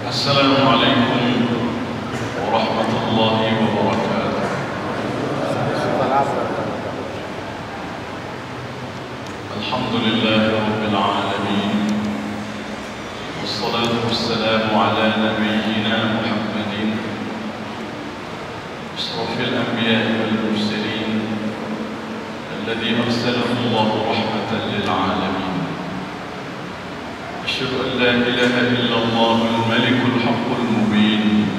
Assalamualaikum warahmatullahi wabarakatuh. Alhamdulillahi rabbil alamin. Wassalatu wassalamu ala nabiyyina Muhammadin ashrafil anbiya'i wal mursalin alladhi arsalahu Allahu rahmatan lil alamin. أشهد أن لا إله إلا الله الملك الحق المبين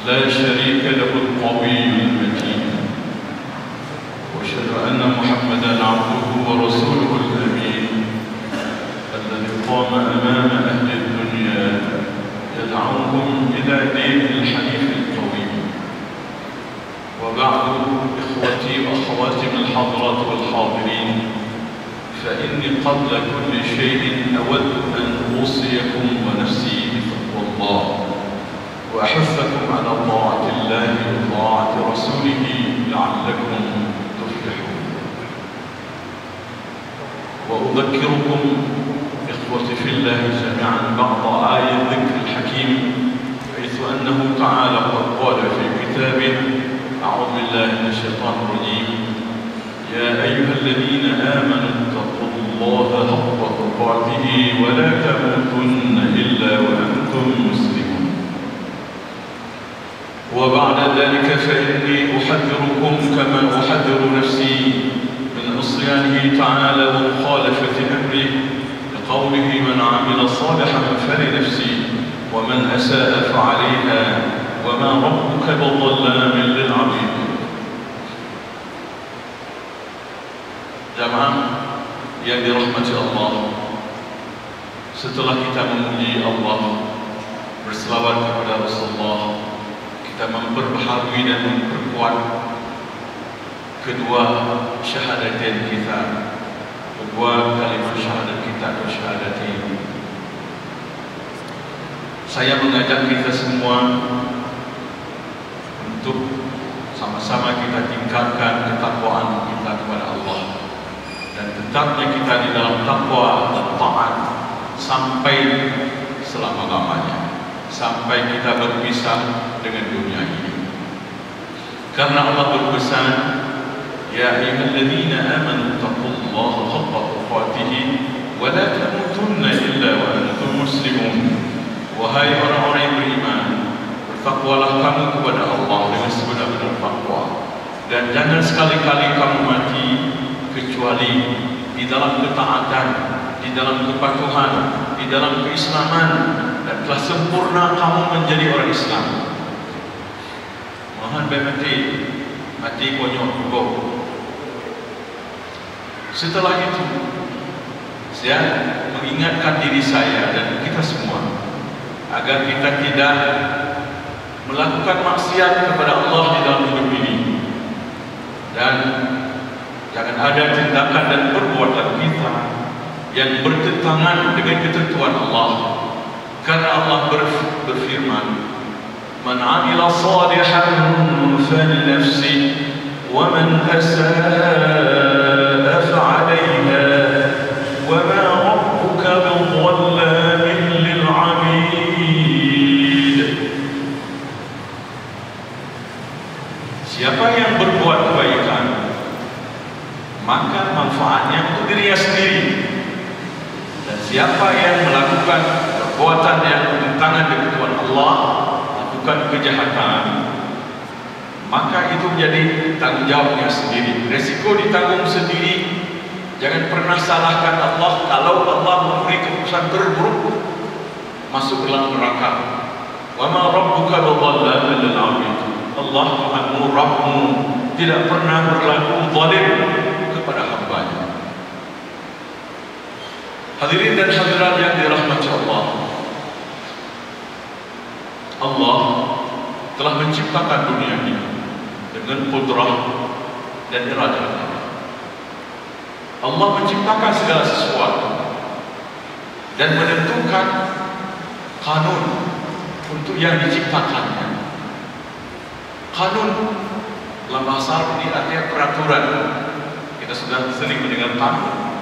لا شريك له القوي المتين وأشهد أن محمدا عبده ورسوله الأمين الذي قام أمام أهل الدنيا يدعوهم إلى دين الحنيف القويم. وبعد إخوتي وأخواتي من الحاضرات والحاضرين، فإني قبل كل شيء أود أن أوصيكم ونفسي بتقوى الله وأحثكم على طاعة الله وطاعة رسوله لعلكم تفلحون. وأذكركم إخوتي في الله جميعا بعض آية الذكر الحكيم، حيث أنه تعالى قد قال في كتابه: أعوذ بالله من الشيطان الرجيم: يا أيها الذين آمنوا اتقوا الله حق تقاته ولا تموتن إلا وأنتم مسلمون. وبعد ذلك فإني أحذركم كما أحذر نفسي من عصيانه تعالى ومخالفة أمره، لقوله: من عمل صالحا فلنفسه ومن أساء فعليها وما ربك بظلام للعبيد. Jamaah yang dirahmati Allah, setelah kita memuji Allah, berselawat kepada Rasulullah, kita memperbaharui dan memperkuat kedua syahadatain kita, kedua kalimat syahadat kita atau syahadatain. Saya mengajak kita semua untuk sama-sama kita tingkatkan ketakwaan kita kepada Allah, dan tetapnya kita di dalam takwa dan taat sampai selama-lamanya, sampai kita berpisah dengan dunia ini. Karena Allah berpesan: Ya ayyuhalladzina amanu taqullaha haqqa tuqatih wa la tamutunna illa wa antum muslimun. Wahai orang-orang yang beriman, bertakwalah kamu kepada Allah dengan sebenar-benar takwa, dan jangan sekali-kali kamu mati kecuali di dalam ketaatan, di dalam kepatuhan, di dalam keislaman, dan telah sempurna kamu menjadi orang Islam. Mohon mati konyol juga. Setelah itu, saya mengingatkan diri saya dan kita semua agar kita tidak melakukan maksiat kepada Allah di dalam hidup ini, dan jangan ada tindakan dan perbuatan kita yang bertentangan dengan ketentuan Allah. Karena Allah berfirman: Man 'amila shalihan falinafsihi wa man asaa'a fa'alayha wa ma rabbuka bidhallamin lil 'abid. Siapa yang berbuat kebaikan, maka manfaatnya untuk dirinya sendiri, dan siapa yang melakukan perbuatan yang bertentangan dengan ketentuan Allah, lakukan kejahatan, maka itu menjadi tanggung jawabnya sendiri, resiko ditanggung sendiri. Jangan pernah salahkan Allah. Kalau Allah memberi keputusan terburuk, masuk ke dalam neraka. Wa ma rabbuka bidhallamin lil 'abid. Allah Tuhanmu, Rabbmu, tidak pernah berlaku zalim kepada hambanya. Hadirin dan hadirat yang dirahmati Allah, Allah telah menciptakan dunia ini dengan kudrah dan iradahnya. Allah menciptakan segala sesuatu dan menentukan kanun untuk yang diciptakannya. Kanun dalam bahasa Arab ini artinya peraturan. Kita sudah sering mendengar kanun,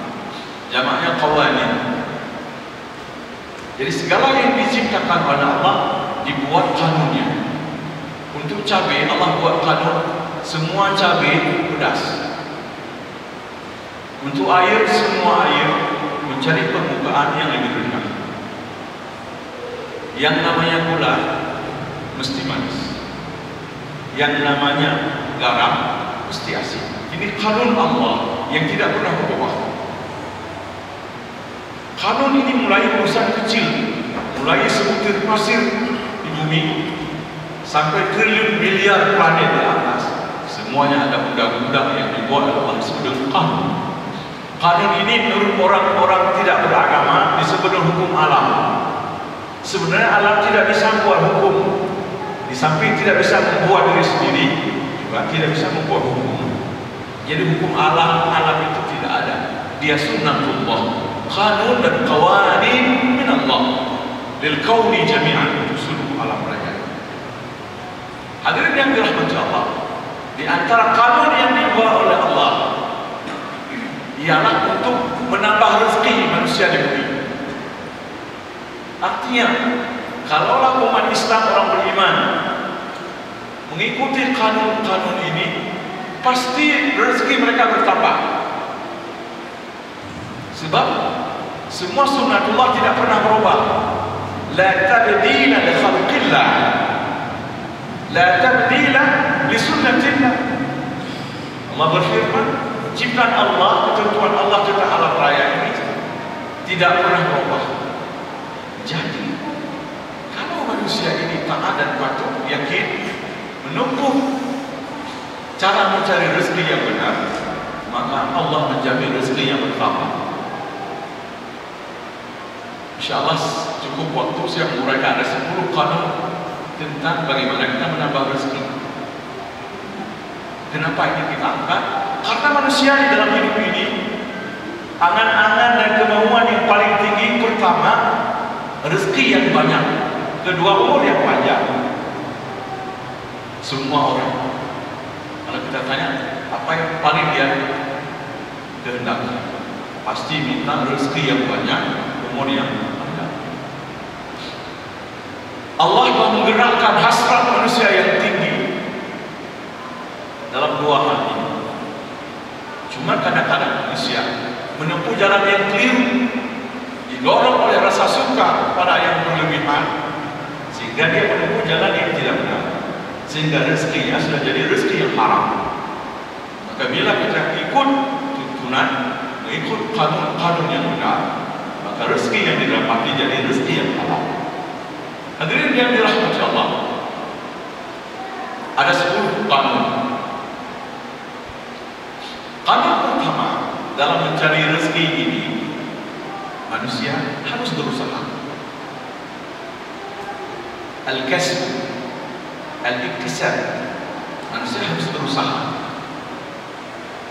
jamaknya qawanin. Jadi segala yang diciptakan oleh Allah dibuat kanunnya. Untuk cabai Allah buat kanun, semua cabai pedas. Untuk air, semua air mencari permukaan yang lebih rendah. Yang namanya gula mesti manis, yang namanya garam mesti asin. Ini kanun Allah yang tidak pernah berubah. Kanun ini mulai urusan kecil, mulai sebutir pasir di bumi sampai triliun miliar planet di atas, semuanya ada undang-undang yang dibuat oleh Allah disebut kanun. Kanun ini menurut orang-orang tidak beragama disebut hukum alam. Sebenarnya alam tidak bisa membuat hukum. Di samping tidak bisa membuat diri sendiri, juga tidak bisa membuat hukum. Jadi hukum alam itu tidak ada. Dia sunnatullah. Kanun dan qawanin min Allah lil kauni jami'an, itu seluruh alam raya. Hadirin yang dirahmati Allah, di antara kanun yang dibuat oleh Allah ialah untuk menambah rezeki manusia di bumi. Artinya, kalaulah umat Islam, orang beriman mengikuti kanun-kanun ini, pasti rezeki mereka bertambah. Sebab semua sunnatullah tidak pernah berubah. La tabdila li khalqillah, la tabdila li sunnatillah. Allah berfirman, ciptaan Allah, ketentuan Allah tentang alam raya ini tidak pernah berubah. Jadi, kalau manusia ini taat dan patuh, yakin, menempuh cara mencari rezeki yang benar, maka Allah menjamin rezeki yang bertambah. InsyaAllah cukup waktu saya menguraikan ada 10 kanun tentang bagaimana kita menambah rezeki. Kenapa ini kita angkat? Karena manusia di dalam hidup ini, angan-angan dan kemauan yang paling tinggi, pertama rezeki yang banyak, kedua umur yang panjang. Semua orang, kalau kita tanya apa yang paling dia kehendaki, pasti minta rezeki yang banyak, umur yang panjang. Allah telah menggerakkan hasrat manusia yang tinggi dalam dua hal ini. Cuma kadang-kadang manusia menempuh jalan yang keliru, didorong oleh rasa suka pada yang berlebihan, sehingga dia menempuh jalan yang tidak benar, sehingga rezekinya sudah jadi rezeki yang haram. Maka bila kita ikut tuntunan, mengikut kanun-kanun yang benar, maka rezeki yang didapati jadi rezeki yang halal. Hadirin yang dirahmati Allah, ada 10 kanun. Kanun pertama dalam mencari rezeki ini, manusia harus berusaha. Al-kasb, al-iktisab, manusia harus berusaha.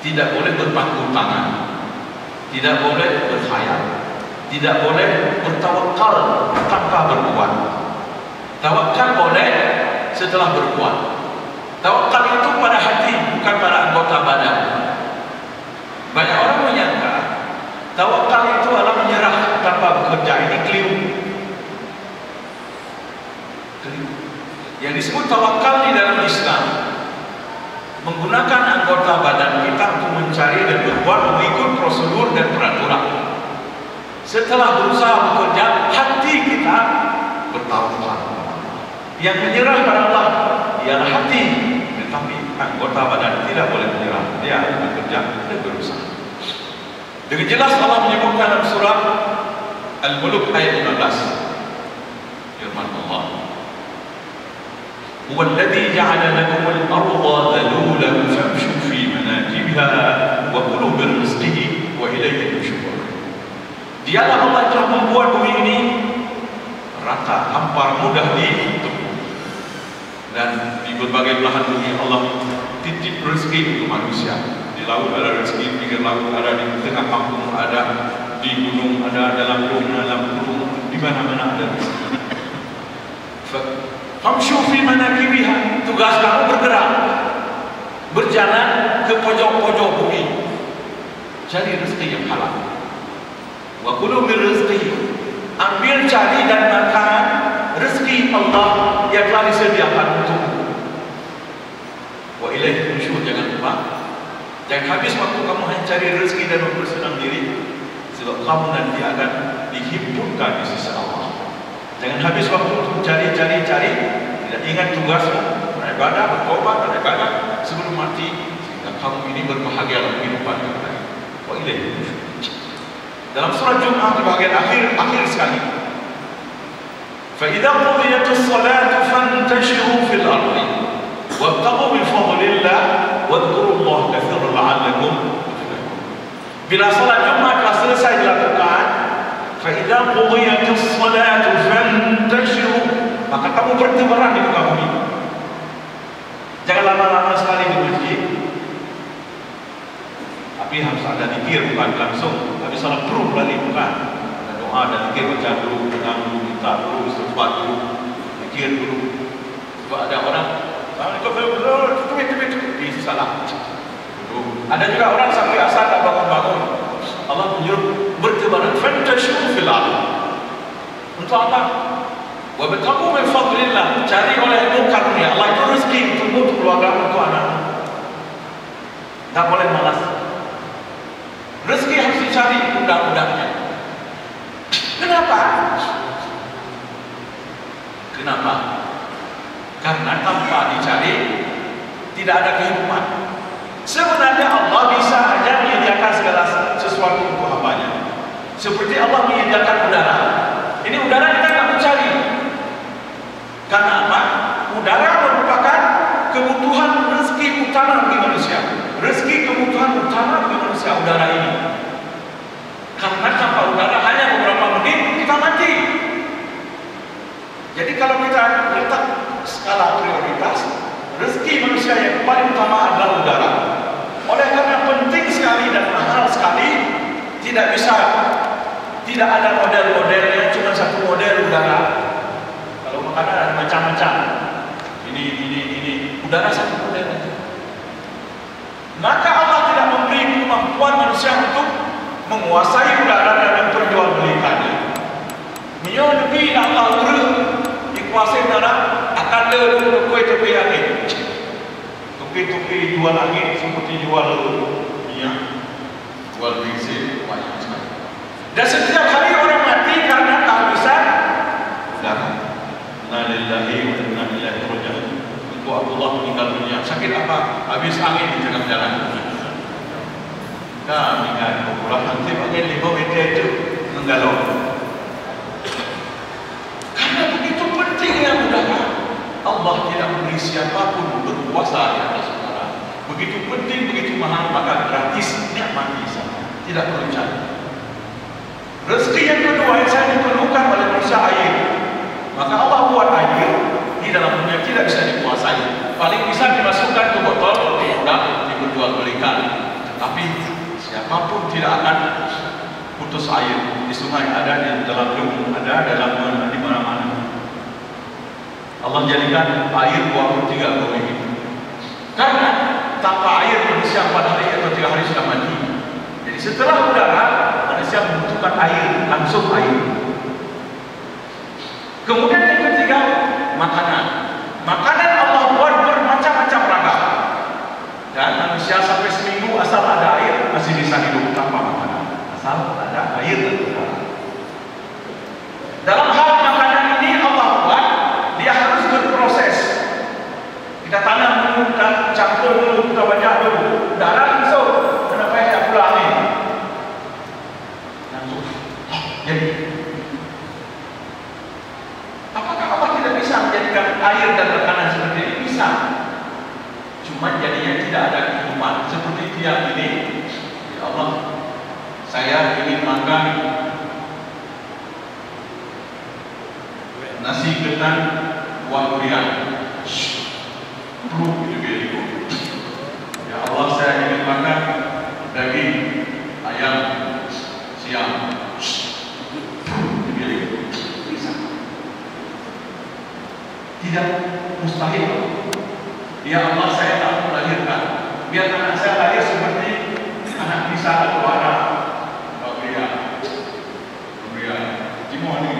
Tidak boleh berpangku tangan, tidak boleh berkhayal, tidak boleh bertawakal tanpa berbuat. Tawakal boleh setelah berbuat. Tawakal itu pada hati, bukan pada anggota badan. Banyak orang menyangka tawakal itu adalah menyerah tanpa bekerja. Ini keliru. Yang disebut tawakal di dalam Islam, menggunakan anggota badan kita untuk mencari dan berbuat mengikut prosedur dan peraturan. Setelah berusaha bekerja, hati kita bertawakal. Yang menyerah pada Allah ialah hati, tetapi anggota badan tidak boleh menyerah. Dia harus bekerja dan berusaha. Dengan jelas Allah menyebutkan dalam surah Al-Mulk ayat 15, firman Allah, "Huwa alladhi ja'ala lakumul arda dhalulan famshu fi manakibiha wa kulu min rizqihi wa ilayhi nusyur." Dialah Allah yang telah membuat bumi ini rata, hampar, mudah ditempuh. Dan di berbagai belahan bumi Allah titip rezeki untuk manusia. Di laut ada rezeki, pinggir laut ada, di tengah kampung ada, di gunung ada, dalam gunung, di mana-mana ada rezeki. Famshu fi manakibiha, tugas kamu bergerak, berjalan ke pojok-pojok bumi, cari rezeki yang halal. Wa kulu min rizqihi, Ambil, cari dan makan rezeki Allah yang telah disediakan untukmu. Wa ilaihi nusyur, jangan lupa. Jangan habis waktu kamu hanya cari rezeki dan bersenang diri, sebab kamu nanti akan dihimpunkan di sisi Allah. Jangan habis waktu untuk cari, tidak ingat tugasmu, beribadah, bertobat, beribadah sebelum mati, sehingga kamu ini berbahagia dalam kehidupan kita. Wa ilaihi nusyur. Dalam surah Jum'ah di bagian akhir sekali. Fa idza qudiyatis salatu fantashiru fil ardi wabtaghu min fadlillah wadhkurullaha katsiran la'allakum tuflihun. Bila salat Jumat telah selesai dilakukan, fa idza qudiyatis salatu fantashiru, maka kamu bertebaran di muka bumi. Jangan lama-lama sekali di masjid. Tapi harus ada zikir, bukan langsung habis salat perlu balik, bukan. Ada doa, ada zikir, baca dulu, tenang dulu, minta dulu, istighfar dulu, zikir dulu. Sebab ada orang itu salah. Ada juga orang sampai asal tak bangun-bangun, Allah menyuruh bertebaran, fantashiru fil ardh. Untuk apa? Wa btaghu min fadlillah, cari olehmu karunia Allah, itu rezeki untukmu, untuk keluarga, untuk anak. Tak boleh malas. Rezeki harus dicari undang-undangnya. Kenapa? Karena tanpa dicari tidak ada kehidupan. Sebenarnya Allah bisa saja menyediakan segala sesuatu untuk hambanya. Seperti Allah menyediakan udara. Ini udara kita tidak mencari. Karena apa? Udara merupakan kebutuhan rezeki utama bagi manusia. Rezeki kebutuhan utama bagi manusia, udara ini. Karena tanpa udara hanya beberapa menit kita mati. Jadi kalau kita letak skala prioritas, rezeki manusia yang paling utama adalah udara. Oleh karena penting sekali dan mahal sekali, tidak ada model-modelnya, cuma satu model udara. Kalau makanan ada macam-macam. Ini udara satu model. Maka Allah tidak memberi kemampuan manusia untuk menguasai udara dan memperjualbelikannya. Menyodomi Allah urut dikuasai udara akan lalu tepi angin. Tepi jual angin seperti jual minyak, jual bensin, banyak sekali. Dan setiap hari orang mati karena kehabisan udara. Inna lillahi wa inna ilaihi raji'un. Abdullah meninggal dunia. Sakit apa? Habis angin di tengah jalan. Kami kan pulang nanti pakai 5 meter itu menggalau. Karena begitu pentingnya udara, Allah tidak memberi siapapun berkuasa di atas udara. Begitu penting, begitu mahal, maka gratis nikmati saja. Tidak perlu cari. Rezeki yang kedua yang saya diperlukan oleh manusia, air. Maka Allah buat air di dalam dunia tidak bisa dikuasai. Paling bisa dimasukkan ke botol, tidak diperjualbelikan. Tetapi siapapun tidak akan putus air. Di sungai ada, di dalam gunung ada, dalam di mana-mana. Allah jadikan air 23 bumi. Karena tanpa air manusia 4 hari atau 3 hari sudah mati. Jadi setelah udara, manusia membutuhkan air, langsung air. Kemudian yang ketiga, makanan. Makanan Allah buat bermacam-macam ragam. Dan manusia sampai seminggu asal ada air masih bisa hidup tanpa makanan. Asal ada air dan udara. Dalam hal makanan ini Allah buat, dia harus berproses. Kita tanam dulu, kita campur dulu, kita banyak dulu. Udara langsung, kenapa ya pula angin? Langsung. Jadi apakah Allah tidak bisa menjadikan air dan makanan seperti ini? Bisa. Cuma jadinya tidak ada kehidupan. Seperti tiang ini, ya Allah, saya ingin makan nasi ketan kuah durian. Gitu. Ya Allah, saya ingin makan daging ayam siang. Tidak mustahil. Ya Allah, saya tak melahirkan. Biar anak saya lahir seperti anak Isa atau anak Gabriel. Gimana?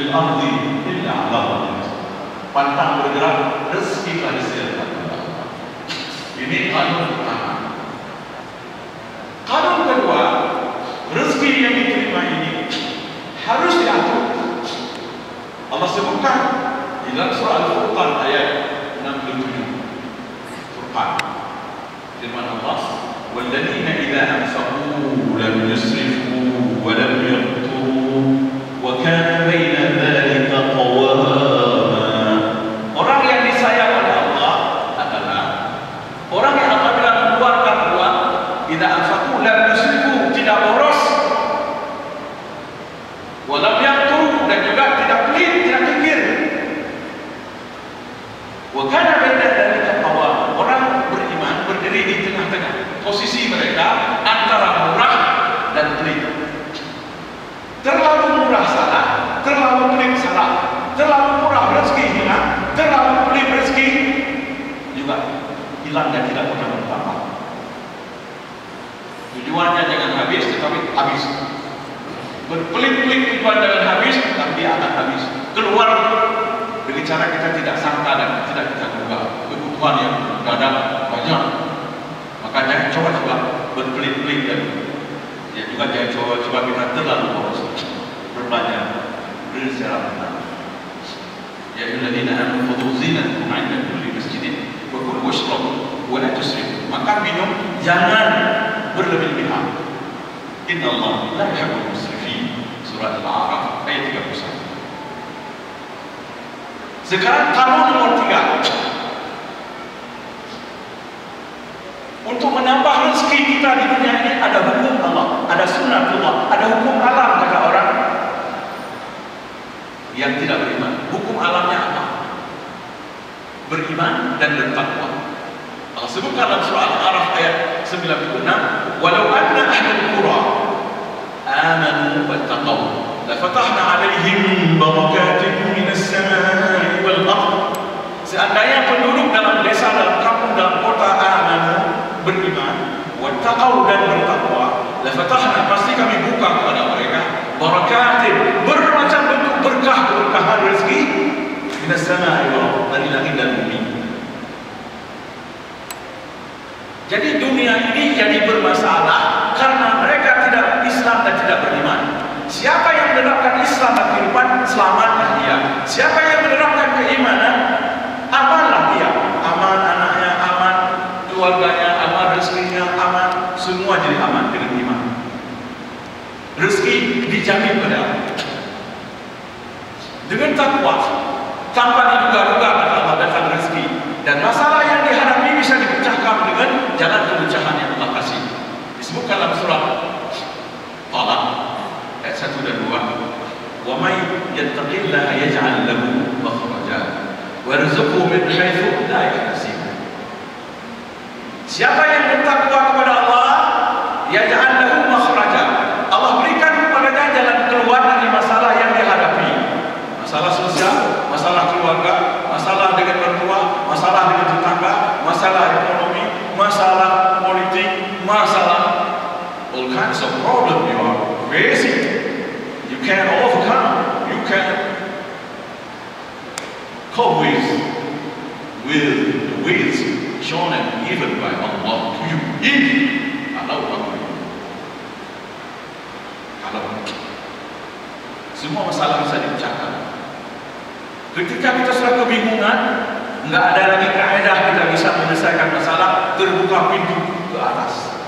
fil ardi illa 'ala Allah. Pantang bergerak, rezeki telah disediakan oleh Allah. Ini kanun pertama. Kanun kedua, rezeki yang diterima ini harus diatur. Allah sebutkan di dalam surah Al-Furqan ayat 67. Furqan. Firman Allah, "Walladzina idza anfaqu lam yusrifu wa lam yaqturu wa kana baina dzalika qawama." Orang yang disayang oleh Allah adalah orang yang apabila mengeluarkan uang idza anfaqu lam yusrifu, tidak boros, wa lam yaqturu, dan juga tidak pelit, tidak kikir. Wa kana baina dzalika qawama. Orang beriman berdiri di tengah-tengah. Posisi mereka antara murah dan pelit. Terlalu murah salah, terlalu pelit salah. Terlalu murah rezeki hilang, terlalu pelit rezeki juga hilang dan tidak pernah bertambah. Tujuannya jangan habis, tetapi habis. Berpelit-pelit tujuan jangan habis, tapi dia akan habis. Keluar dengan cara kita tidak sangka dan tidak kita duga. Kebutuhan yang mendadak banyak. Makanya coba-coba berpelit-pelit dan ya juga jangan coba-coba kita terlalu boros. Berbelanja secara benar. Ya ayyuhalladzina amanu khudhu zinatakum 'inda kulli masjidin wa kulu washrabu wa la tusrifu. Makan minum jangan berlebih-lebihan. Innallaha la yuhibbul musrifin. Surah Al-A'raf ayat 31. Sekarang kanun nomor 3. Untuk menambah rezeki kita di dunia ini ada hukum Allah, ada sunnatullah, ada hukum alam, kata orang yang tidak beriman. Hukum alamnya apa? Beriman dan bertakwa. Allah sebutkan dalam surah Al-A'raf ayat 96, "Walau anna ahlul qura amanu wattaqaw la fatahna 'alaihim barakatin minas samai wal ardh." Seandainya penduduk dalam desa, dalam kampung, dalam kota amanu, beriman, wattaqaw, dan bertakwa, la fatahna, pasti kami buka kepada mereka barakatin, bermacam bentuk berkah-berkahan rezeki, minas samai wal ardh, dari langit dan bumi. Jadi dunia ini jadi bermasalah karena mereka tidak Islam dan tidak beriman. Siapa yang menerapkan Islam dan kehidupan, selamatlah dia. Siapa yang menerapkan keimanan, amanlah dia. Aman anaknya, aman keluarganya, aman rezekinya, aman, semua jadi aman dengan iman. Rezeki dijamin pada Allah. Dengan takwa, tanpa diduga-duga kata Allah datang rezeki. Dan masalah yang dihadapi bisa dipecahkan dengan jalan kemudahan yang Allah kasih. Disebutkan dalam surah Talaq ayat 1 dan 2, "Wa may yattaqillaha yaj'al lahu makhraja wa yarzuqhu min haitsu la yahtasib." Siapa yang bertakwa kepada Allah, yaj'al lahu makhraja, Allah berikan kepadanya jalan keluar dari masalah yang dihadapi. Masalah sosial, masalah keluarga, masalah dengan mertua, masalah dengan tetangga, masalah ekonomi, masalah politik, masalah all kinds of problem you are facing. You can overcome, you can cope with the ways shown and given by Allah to you. Kalau semua masalah bisa dipecahkan. Ketika kita sudah kebingungan, nggak ada lagi kaedah kita bisa menyelesaikan masalah, terbuka pintu ke atas.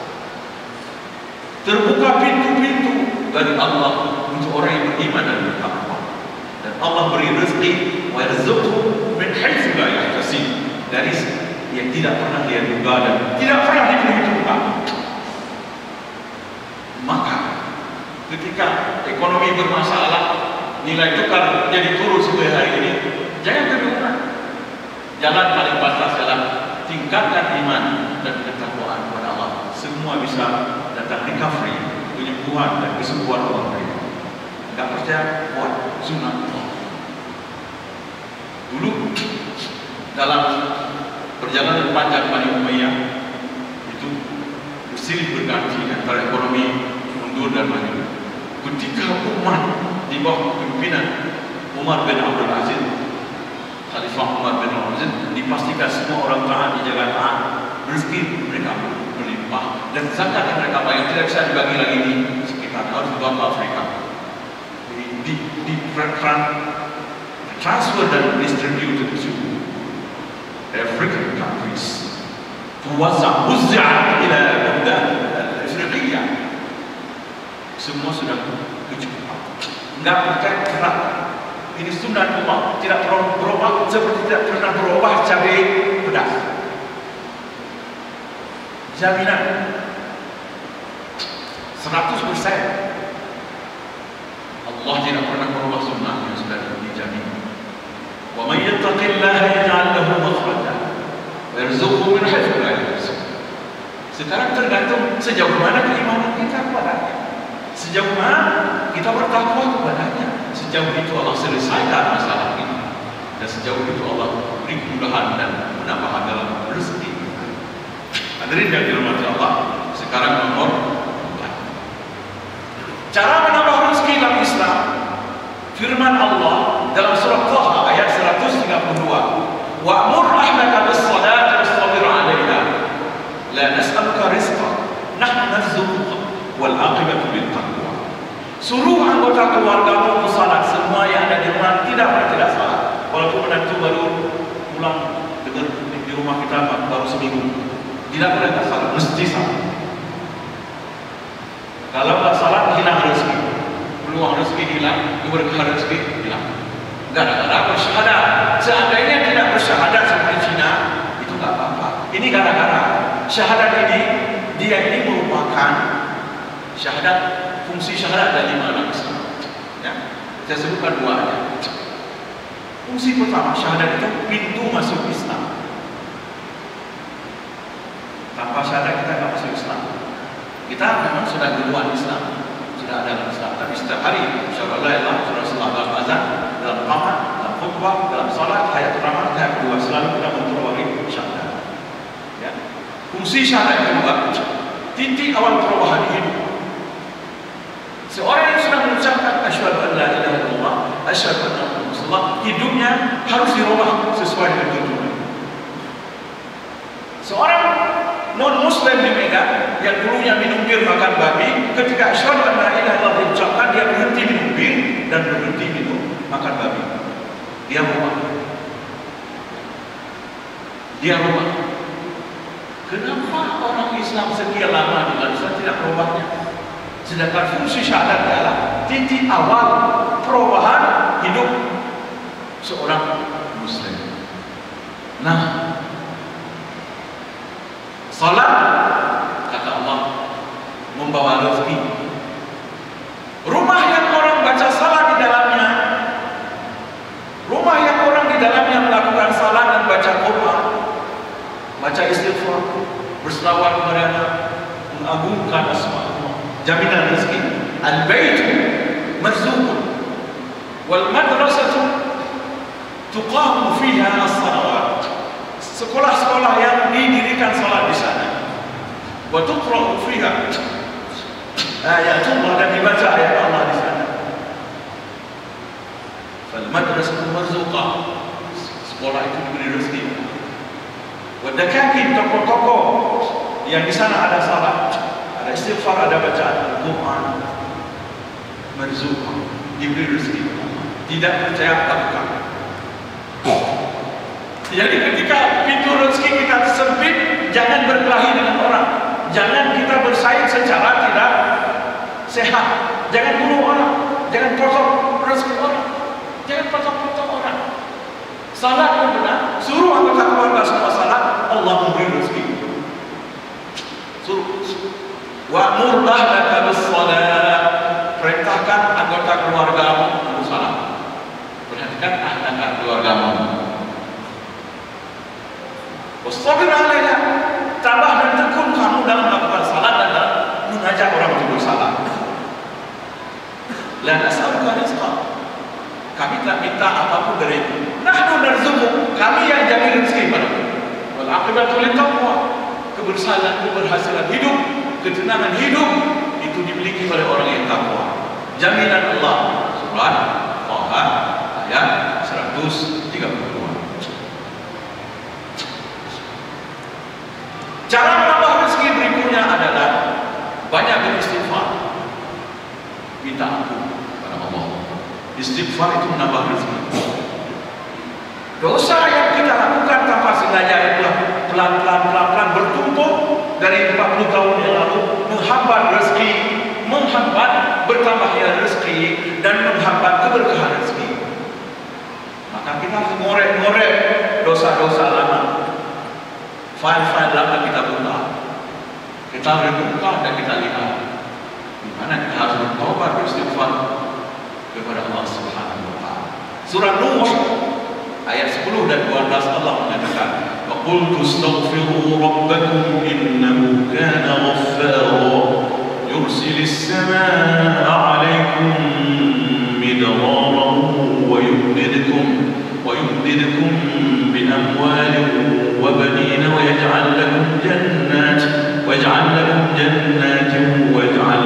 Terbuka pintu-pintu dari Allah untuk orang yang beriman dan bertakwa. Dan Allah beri rezeki, wa yarzuqhu min haitsu la yahtasib, dari yang tidak pernah dia duga dan tidak pernah diperhitungkan. Maka ketika ekonomi bermasalah, nilai tukar jadi turun seperti hari ini, jangan kebingungan. Jalan paling pantas adalah tingkatkan iman dan ketakwaan kepada Allah. Semua bisa datang recovery, penyembuhan dan kesembuhan Allah. Enggak percaya, buat sunnah Allah. Dulu dalam perjalanan panjang Bani Umayyah itu bersilih berganti antara ekonomi mundur dan maju. Ketika umat di bawah kepemimpinan Umar bin Abdul Aziz, Khalifah Umar bin Abdul Aziz, dipastikan semua orang taat dijaga taat, rezeki mereka melimpah, dan zakat yang mereka bayar tidak bisa dibagi lagi di sekitar, harus dibawa ke Afrika. Di transfer dan distributed to African countries. Tuwazza ila buldan Afriqiyah. Semua sudah kecukupan. Enggak percaya kerak. Ini sunnatullah, tidak pernah berubah seperti tidak pernah berubah cabai pedas. Jaminan 100%. Allah tidak pernah berubah sunnah yang sudah dijamin. Wa may yattaqillaha yaj'al lahu makhraja wa yarzuqhu min haitsu la yahtasib. Sekarang tergantung sejauh mana keimanan kita kepadanya, sejauh mana kita bertakwa kepadanya, sejauh itu Allah selesaikan masalah ini, dan sejauh itu Allah beri kemudahan dan menambah dalam rezeki. Hadirin yang dirahmati Allah, sekarang nomor 4. Cara menambah rezeki dalam Islam. Firman Allah dalam surah Taha ayat 132, wa'mur ahlaka bis-salati wastabir 'alaiha la nas'aluka rizqan nahnu narzuquka wal 'aqibatu lit-taqwa. Suruh anggota keluargamu salat, semua yang ada di rumah tidak salat. Walaupun menantu baru pulang dengar di rumah kita baru seminggu, tidak boleh salat, mesti salat. Kalau tak salat hilang rezeki, peluang rezeki hilang, keberkahan rezeki hilang. Gara-gara bersyahadat. Seandainya tidak bersyahadat seperti Cina, itu tak apa-apa. Ini gara-gara syahadat ini, dia ini merupakan syahadat, fungsi syahadat dari dalam Islam. Ya, saya sebutkan 2 aja. Fungsi pertama, syahadat itu pintu masuk Islam. Tanpa syahadat kita tidak masuk Islam. Kita memang sudah duluan Islam, sudah ada dalam Islam, tapi setiap hari syahadat la ilaha illallah dalam azan, dalam qamat, dalam khutbah, dalam salat, hayat pertama, hayat kedua, selalu kita memperoleh syahadat. Ya. Fungsi syahadat kedua, titik awal perubahan hidup. Seorang yang sudah mengucapkan asyhadu an la ilaha illallah, asyhadu anna muhammadan rasulullah, hidupnya harus dirubah sesuai dengan tuntunan. Seorang non-Muslim di Medan yang dulunya minum bir makan babi, ketika asyhadu an la ilaha illallah diucapkan, dia berhenti minum bir dan berhenti minum makan babi. Dia rubah. Kenapa orang Islam sekian lama di Indonesia tidak merubahnya? Sedangkan fungsi syahadat adalah titik awal perubahan hidup seorang Muslim. Nah, salat, kata Allah, membawa rezeki. Rumah yang orang baca salat di dalamnya, rumah yang orang di dalamnya melakukan salat dan baca Quran, baca istighfar, berselawat kepada Allah, mengagungkan asma Allah, jaminan rezeki. Al-baitu marzuqun wal madrasatu tuqamu fiha as-salawat. Sekolah-sekolah yang didirikan salat di sana. Wa tuqra'u fiha ayatullah, dan dibaca ayat Allah di sana. Fal madrasatu marzuqah, sekolah itu diberi rezeki. Wa dakakin, toko-toko yang di sana ada salat, ada istighfar, ada bacaan Al-Quran, marzuqah, diberi rezeki. Tidak percaya tak bukan. Jadi ketika pintu rezeki kita sempit, jangan berkelahi dengan orang, jangan kita bersaing secara tidak sehat, jangan bunuh orang, jangan potong rezeki orang, jangan potong orang. Salat yang benar, suruh anggota keluarga semua salat, Allah memberi rezeki. Suruh. Wa'mur ahlaka bis-shalah, perintahkan anggota keluargamu untuk salat. Perhatikan ahlaka keluargamu. Wastabir 'alaiha, tabah dan tekun kamu dalam melakukan salat dan dalam mengajak orang untuk bersalat. La nas'aluka rizqan, kami tak minta apapun darimu. Nahnu narzuquk, kami yang jamin rezeki padamu. Wal 'aqibatu lit-taqwa, keberhasilan hidup, ketenangan hidup itu dimiliki oleh orang yang takwa. Jaminan Allah. Surah Taha minta ampun kepada Allah. Istighfar itu menambah rezeki. Dosa yang kita lakukan tanpa sengaja itulah pelan-pelan bertumpuk dari 40 tahun yang lalu, menghambat rezeki, menghambat bertambahnya rezeki, dan menghambat keberkahan rezeki. Maka kita harus ngorek-ngorek dosa-dosa lama, file-file lama kita buka. Kita harus buka dan kita lihat di mana kita harus bertobat, beristighfar kepada Allah Subhanahu wa taala. Surah Nuh ayat 10 dan 12 Allah mengatakan, "Wa qul tastaghfiru rabbakum innahu kana ghaffara yursilis samaa'a 'alaykum midraran wa yumdidkum bi amwalin wa banina wa yaj'al lakum jannatin wa yaj'al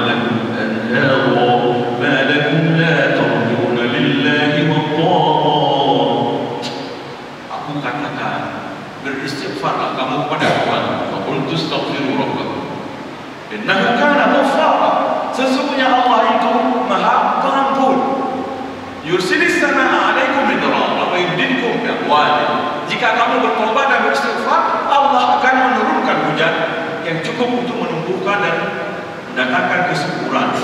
lakum anhara ma lakum la tarjuna lillahi waqqara." Aku katakan, beristighfarlah kamu kepada Tuhan. Wa qul tastaghfiru rabbakum innahu kana ghaffara. Sesungguhnya Allah itu Maha Pengampun. Yursilis samaa'a 'alaikum midraran wa yumdidkum bi amwalin. Jika kamu bertobat dan beristighfar, Allah akan menurunkan hujan yang cukup untuk menumbuhkan dan mendatangkan kesuburan.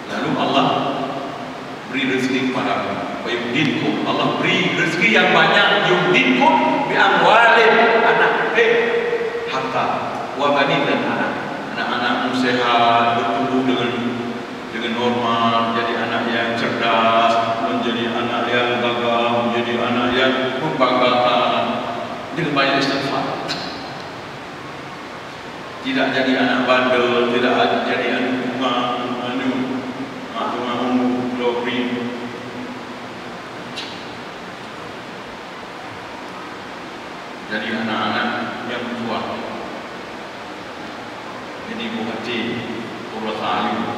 Lalu Allah beri rezeki kepadamu. Wa yumdidkum, Allah beri rezeki yang banyak. Yumdidkum bi amwalin, anak, harta, wa banin, dan anak-anakmu sehat, bertumbuh dengan normal, menjadi anak yang cerdas, menjadi anak yang gagah, menjadi anak yang membanggakan, dengan banyak istighfar. Tidak jadi anak bandel, tidak jadi anak glory. Jadi anak-anak yang kuat, jadi muhajir, qurratu a'yun,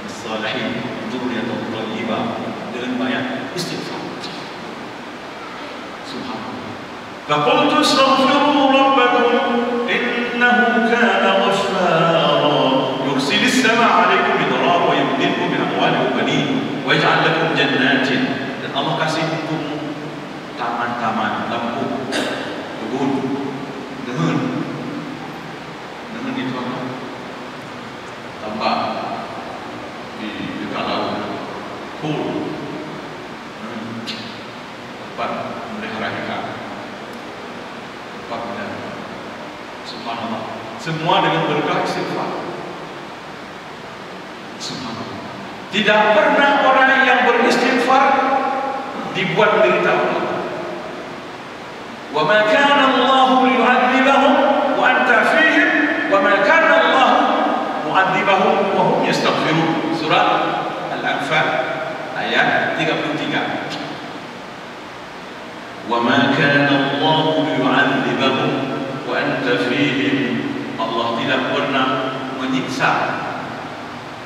as-salihin, dzurriyyatun thayyibah, dengan banyak istighfar. Subhanallah. Faqultu astaghfiru rabbakum innahu kana ghaffara yursilis samaa'a 'alaikum midraran wa yumdidkum bi amwalin wa banin wa yaj'al lakum jannatin. Dan Allah kasih untukmu taman-taman, lampu, kebun, dengan itu apa? Tambak di dekat laut, pool, tempat melihara ikan, tempat melihara. Subhanallah. Semua dengan berkah istighfar. Subhanallah. Tidak pernah orang yang beristighfar dibuat menderita Allah. Wa ma kana Allah liyu'adzibahum wa anta fihim wa ma kana Allah mu'adzibahum wa hum yastaghfirun. Surah Al-Anfal ayat 33. Wa ma kana Allah liyu'adzibahum wa anta fihim. Allah tidak pernah menyiksa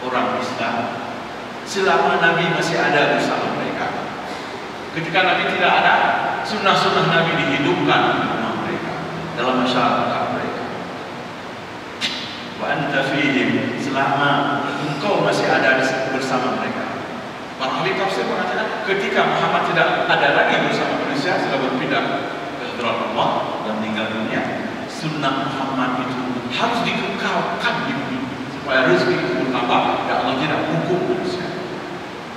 orang Islam selama Nabi masih ada bersama mereka. Ketika Nabi tidak ada, sunnah-sunnah Nabi dihidupkan di rumah mereka, dalam masyarakat mereka. Wa anta fihim, selama engkau masih ada bersama mereka. Para ahli tafsir mengatakan ketika Muhammad tidak ada lagi bersama manusia, sudah berpindah ke hadrat Allah dan meninggal dunia, sunnah Muhammad itu harus dikekalkan di bumi supaya rezeki itu bertambah dan Allah tidak hukum manusia.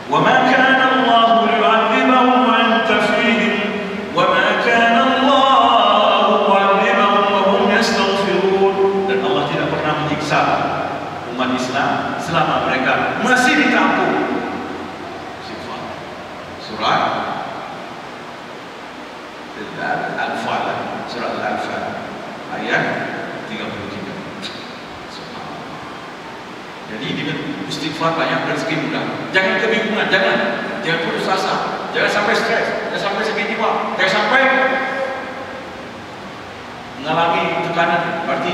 Wa ma kana Allah liyu'adzibahum wa anta fihim wa ma kana Allah mu'adzibahum wa hum yastaghfirun. Dan Allah tidak pernah menyiksa umat Islam selama mereka masih ditampung. Surah Al-Anfal, surah Al-Anfal ayat 33. Jadi dengan istighfar banyak rezeki mudah. Jangan kebingungan, jangan putus asa, jangan sampai stres, jangan sampai sakit jiwa, jangan sampai mengalami tekanan. Berarti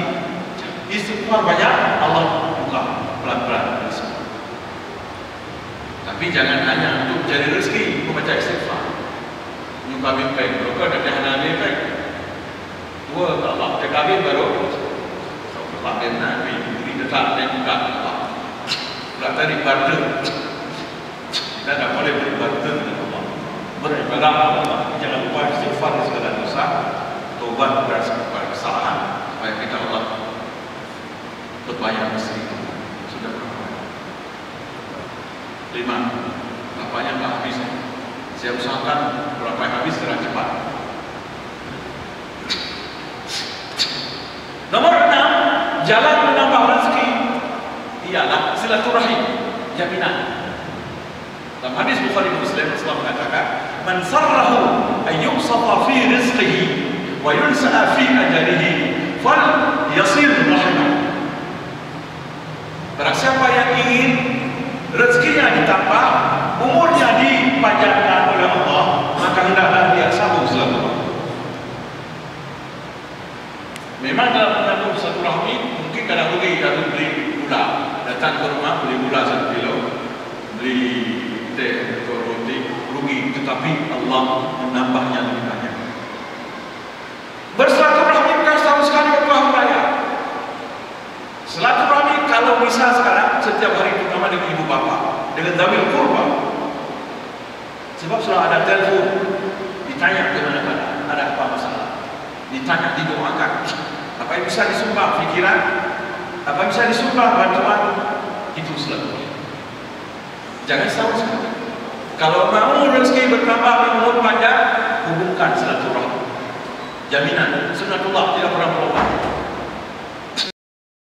istighfar banyak, Allah buka pelan-pelan. Tapi jangan hanya untuk cari rezeki membaca istighfar. Nyuka bimpeng, kalau ada dahana bimpeng, dua Allah TKB baru, Allah dan Nabi beri dekat dan buka Allah. Sebelah tadi barter. Kita tidak boleh berbarter dengan Allah. Beribadah kepada Allah. Jangan lupa istighfar di segala dosa, tobat dari segala kesalahan, supaya kita Allah berbayar mesti sudah berapa? 5. Bapaknya nggak habis. Saya usahakan berapa yang habis secara cepat. Nomor 6, jalan menambah rezeki ialah silaturahim, jaminan. Dalam hadis Bukhari Muslim Rasulullah mengatakan, "Man sarrahu ay yuqsata fi rizqihi wa yunsa'a fi ajalihi, fal yasir rahimah." Barang siapa yang ingin rezekinya ditambah, umurnya dipanjangkan oleh Allah, maka hendaklah dia sambung silaturahmi. Memang dalam menyambung silaturahmi mungkin kadang rugi, kalau beli gula, datang ke rumah beli gula 1 kilo, beli teh atau roti, rugi, tetapi Allah menambahnya lebih banyak. Bersilaturahmi bukan setahun sekali waktu hari raya. Silaturahmi kalau bisa sekarang setiap hari, terutama dengan ibu bapa, dengan zawil kurba. Sebab sudah ada telepon, ditanya kemana-mana, ada apa masalah, ditanya, didoakan. Apa yang bisa disumbang fikiran, apa yang bisa disumbang bantuan, itu silaturahmi. Jangan setahun sekali. Kalau mau rezeki bertambah, umur panjang, hubungkan silaturahmi. Jaminan, sunnatullah tidak pernah berubah.